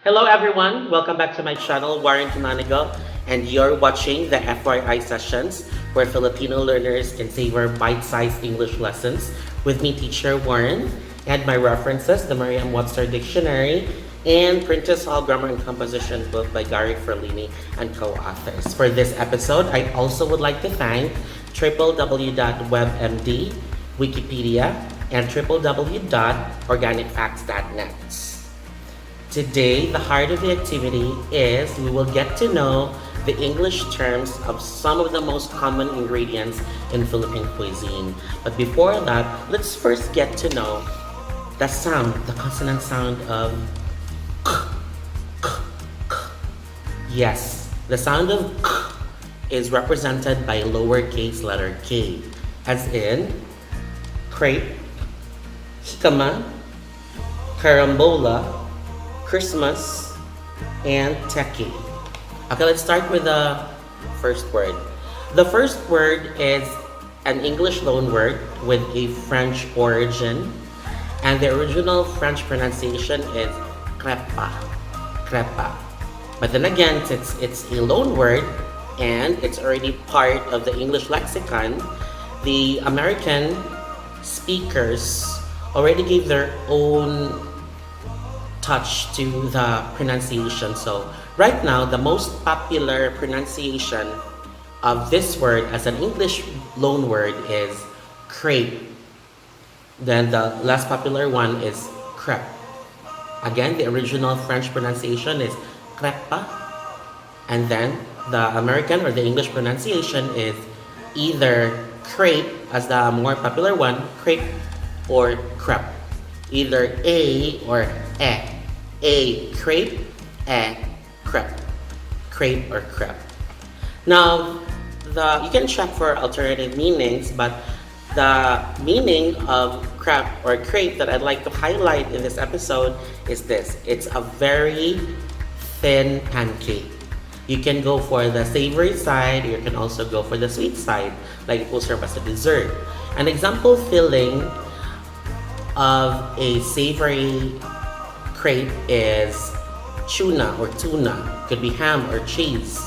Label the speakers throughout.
Speaker 1: Hello everyone, welcome back to my channel, Warren Canonigo, and you're watching the FYI sessions where Filipino learners can savor bite-sized English lessons with me, teacher Warren, and my references, the Merriam-Webster Dictionary, and Prentice Hall Grammar and Composition book by Gary Ferlini and co-authors. For this episode, I also would like to thank www.webmd, Wikipedia, and www.organicfacts.net. Today, the heart of the activity is we will get to know the English terms of some of the most common ingredients in Philippine cuisine. But before that, let's first get to know the sound, the consonant sound of k, k, k. Yes, the sound of k is represented by lowercase letter k, as in crepe, jicama, carambola, Christmas, and techie. Okay, let's start with the first word. The first word is an English loan word with a French origin, and the original French pronunciation is crepa, crepa. But then again, it's a loan word and it's already part of the English lexicon, the American speakers already gave their own touch to the pronunciation. So right now, the most popular pronunciation of this word as an English loan word is crepe. Then the less popular one is crepe. Again, the original French pronunciation is crepa. And then the American or the English pronunciation is either crepe as the more popular one, crepe, or crepe. Either A or E. A, crepe, E, crepe. Crepe or crepe. Now, you can check for alternative meanings, but the meaning of crepe or crepe that I'd like to highlight in this episode is this. It's a very thin pancake. You can go for the savory side, you can also go for the sweet side, like it will serve as a dessert. An example filling of a savory crepe is tuna or tuna. Could be ham or cheese.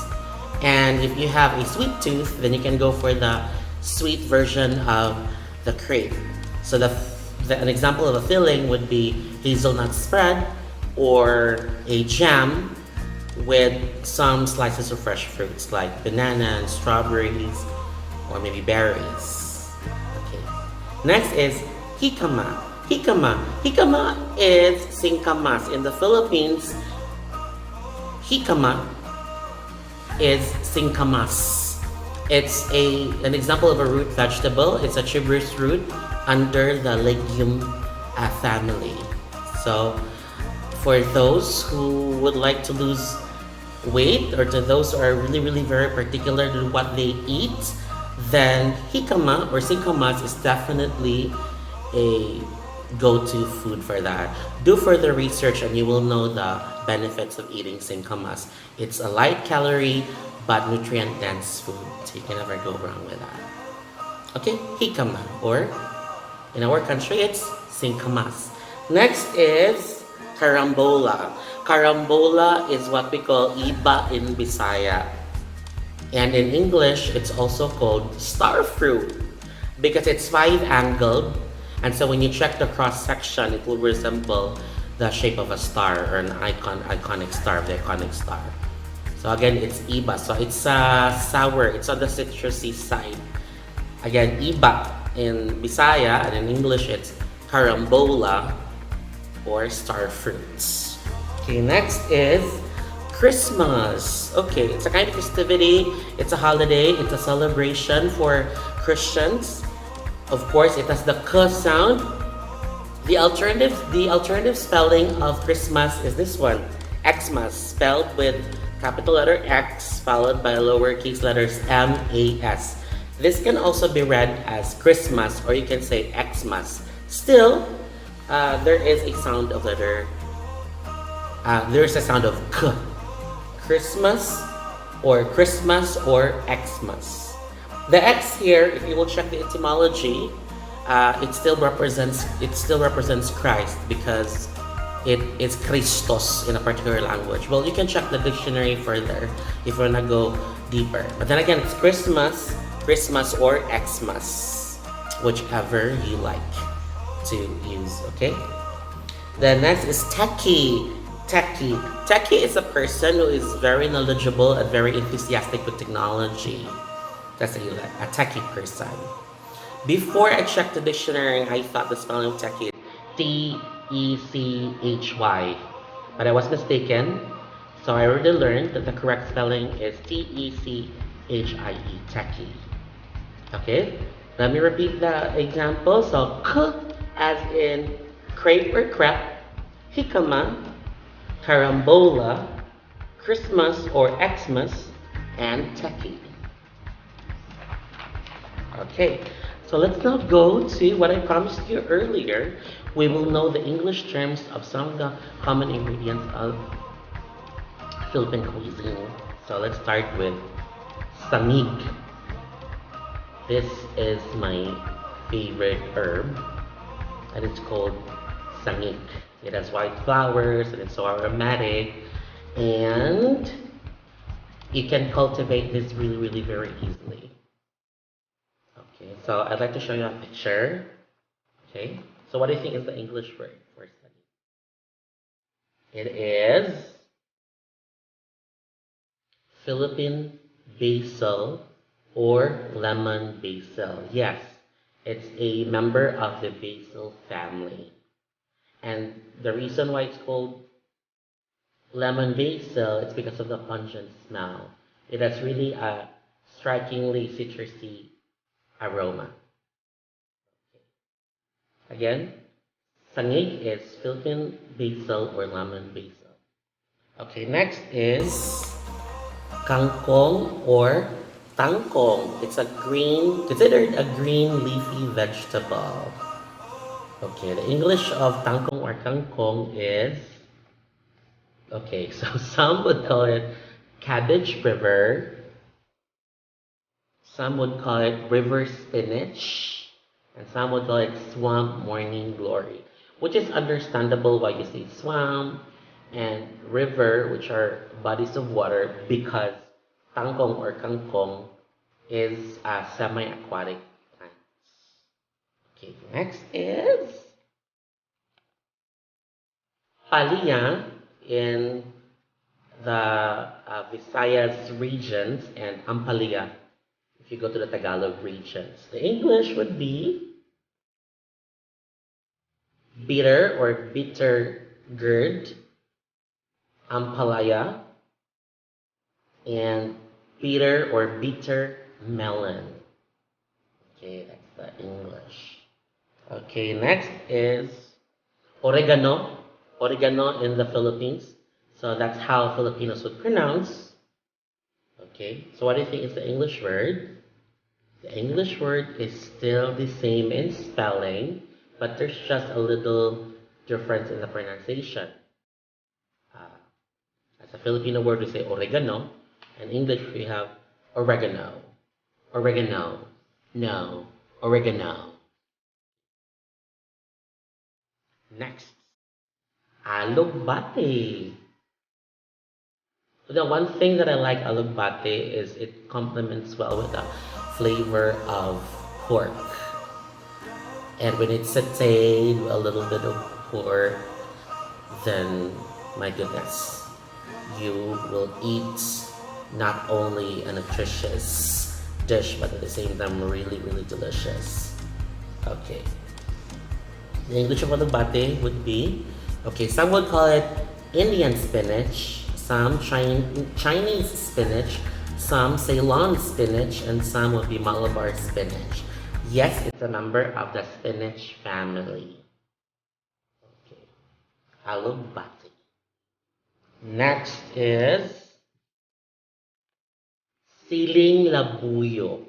Speaker 1: And if you have a sweet tooth, then you can go for the sweet version of the crepe. So an example of a filling would be hazelnut spread or a jam with some slices of fresh fruits like bananas, strawberries, or maybe berries. Okay. Next is jicama. Jicama. Jicama is singkamas. In the Philippines, jicama is singkamas. It's an example of a root vegetable. It's a tuberous root under the legume family. So, for those who would like to lose weight, or to those who are really very particular to what they eat, then jicama or singkamas is definitely a go-to food for that. Do further research and you will know the benefits of eating singkamas. It's a light calorie but nutrient dense food, so you can never go wrong with that. Okay, jicama, or in our country it's singkamas. Next is carambola. Carambola is what we call iba in Bisaya, and in English it's also called star fruit because it's 5-angled. And so when you check the cross section, it will resemble the shape of a star or an iconic star, the iconic star. So again, it's iba. So it's sour. It's on the citrusy side. Again, iba in Bisaya, and in English, it's carambola or star fruits. Okay, next is Christmas. Okay, it's a kind of festivity. It's a holiday. It's a celebration for Christians. Of course, it has the k sound. The alternative spelling of Christmas is this one, Xmas, spelled with capital letter X followed by lowercase letters M-A-S. This can also be read as Christmas, or you can say Xmas. Still, there is a sound of letter. There is a sound of k. Christmas or Xmas. The X here, if you will check the etymology, it still represents Christ, because it is Christos in a particular language. Well, you can check the dictionary further if you wanna go deeper. But then again, it's Christmas, Christmas or Xmas, whichever you like to use, okay? The next is techie. Techie. Techie is a person who is very knowledgeable and very enthusiastic with technology. That's a techie person. Before I checked the dictionary, I thought the spelling of techie is T-E-C-H-Y. But I was mistaken. So I already learned that the correct spelling is T-E-C-H-I-E, techie. Okay, let me repeat the example. So, k as in crepe or crepe, jicama, carambola, Christmas or Xmas, and techie. Okay, so let's now go to what I promised you earlier. We will know the English terms of some of the common ingredients of Philippine cuisine. So let's start with samig. This is my favorite herb, and it's called samig. It has white flowers and it's so aromatic, and you can cultivate this really very easily. Okay, so I'd like to show you a picture. Okay, so what do you think is the English word for samig? It is Philippine basil or lemon basil. Yes, it's a member of the basil family. And the reason why it's called lemon basil is because of the pungent smell. It has really a strikingly citrusy aroma. Again, sangig is Philippine basil or lemon basil. Okay, next is kangkong or tangkong. It's a green, considered a green leafy vegetable. Okay, the English of tangkong or kangkong is, okay, so some would call it cabbage river, some would call it river spinach, and some would call it swamp morning glory, which is understandable why you say swamp and river, which are bodies of water, because tangkong or kangkong is a semi-aquatic plant. Okay, next is Palia in the Visayas regions and Ampalaya if you go to the Tagalog regions. The English would be bitter or bitter gourd, Ampalaya, and bitter or bitter melon. Okay, that's the English. Okay, next is oregano. Oregano in the Philippines. So that's how Filipinos would pronounce. Okay, so what do you think is the English word? The English word is still the same in spelling, but there's just a little difference in the pronunciation. Uh, as a Filipino word, we say oregano. In English, we have oregano. Oregano. No. Oregano. Next. Alugbate. The one thing that I like alugbate is it complements well with the flavor of pork. And when it's sauteed with a little bit of pork, then my goodness, you will eat not only a nutritious dish, but at the same time really delicious. Okay. The English of alugbate would be, okay, some would call it Indian spinach, some Chinese spinach, some Ceylon spinach, and some would be Malabar spinach. Yes, it's a member of the spinach family. Okay, alugbate. Next is siling labuyo.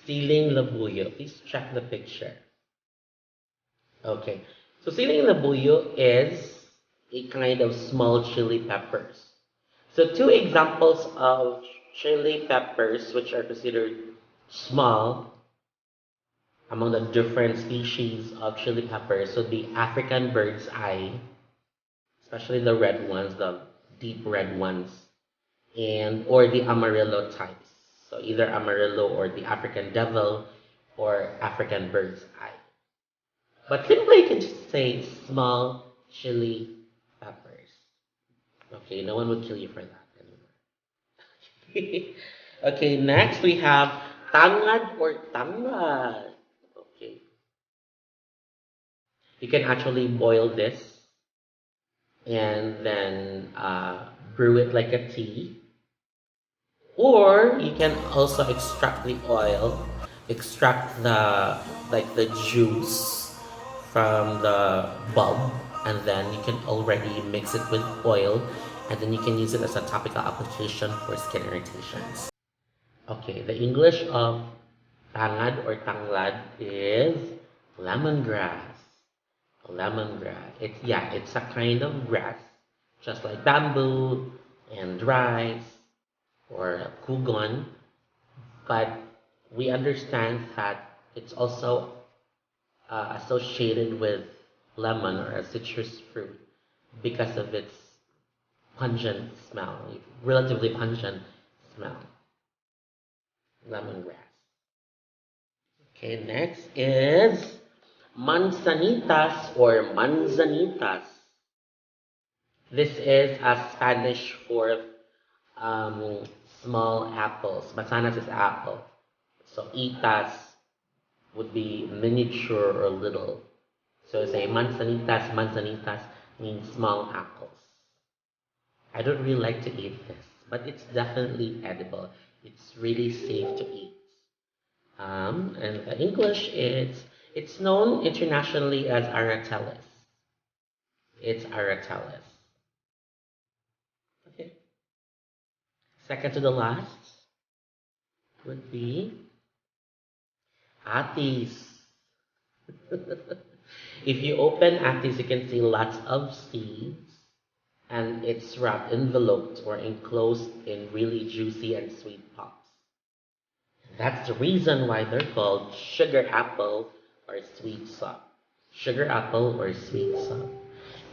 Speaker 1: Siling labuyo. Please check the picture. Okay, so siling labuyo is a kind of small chili peppers. So two examples of chili peppers which are considered small among the different species of chili peppers would be African bird's eye, especially the red ones, the deep red ones, and or the Amarillo types. So either Amarillo or the African devil or African bird's eye. But simply you can just say small chili peppers. Okay, no one would kill you for that anymore. Okay, next we have tangad or tangad. Okay. You can actually boil this and then brew it like a tea. Or you can also extract the oil, extract the juice from the bulb, and then you can already mix it with oil, and then you can use it as a topical application for skin irritations. Okay, the English of tangad or tanglad is lemongrass. Lemongrass. It's a kind of grass, just like bamboo and rice or kugon, but we understand that it's also associated with lemon or a citrus fruit because of its pungent smell, relatively pungent smell. Lemongrass. Okay, next is manzanitas or manzanitas. This is a Spanish for um, small apples. Manzanas is apple. So itas would be miniature or little. So say manzanitas, manzanitas means small apples. I don't really like to eat this, but it's definitely edible. It's really safe to eat. And the English it's known internationally as aratelis. It's aratelis. Okay. Second to the last would be atis. If you open atis, you can see lots of seeds, and it's wrapped, enveloped, or enclosed in really juicy and sweet pops. That's the reason why they're called sugar apple or sweet sop. Sugar apple or sweet sop.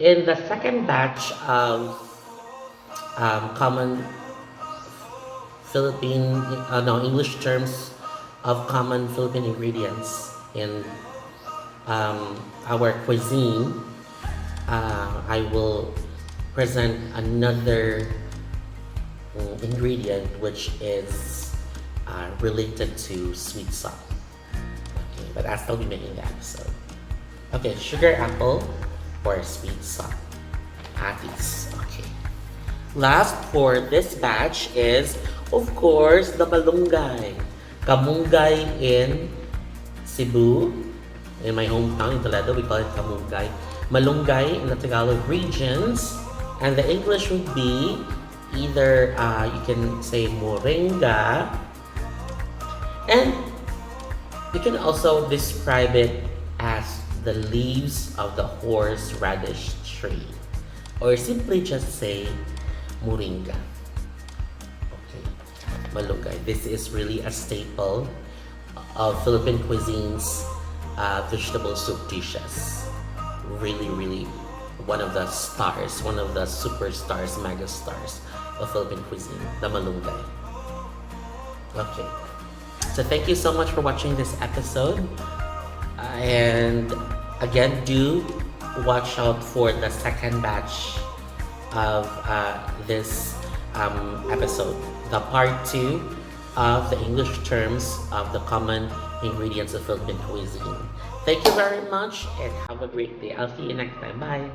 Speaker 1: In the second batch of common English terms of common Philippine ingredients in our cuisine, I will present another ingredient which is related to sweet salt. Okay, but I'll still be making the episode. Okay, sugar apple or sweet salt. Atis. Okay. Last for this batch is, of course, the malunggay. Kamunggay in Cebu. In my hometown in Toledo, we call it kamunggay. Malunggay in the Tagalog regions. And the English would be either, you can say moringa. And you can also describe it as the leaves of the horseradish tree. Or simply just say moringa. Okay, malunggay. This is really a staple of Philippine cuisine's vegetable soup dishes. Really, really one of the stars, one of the superstars, mega stars of Philippine cuisine, the malunggay. Okay, so thank you so much for watching this episode. And again, do watch out for the second batch of this episode, the part 2 of the English terms of the common ingredients of Philippine cuisine. Thank you very much and have a great day. I'll see you next time. Bye.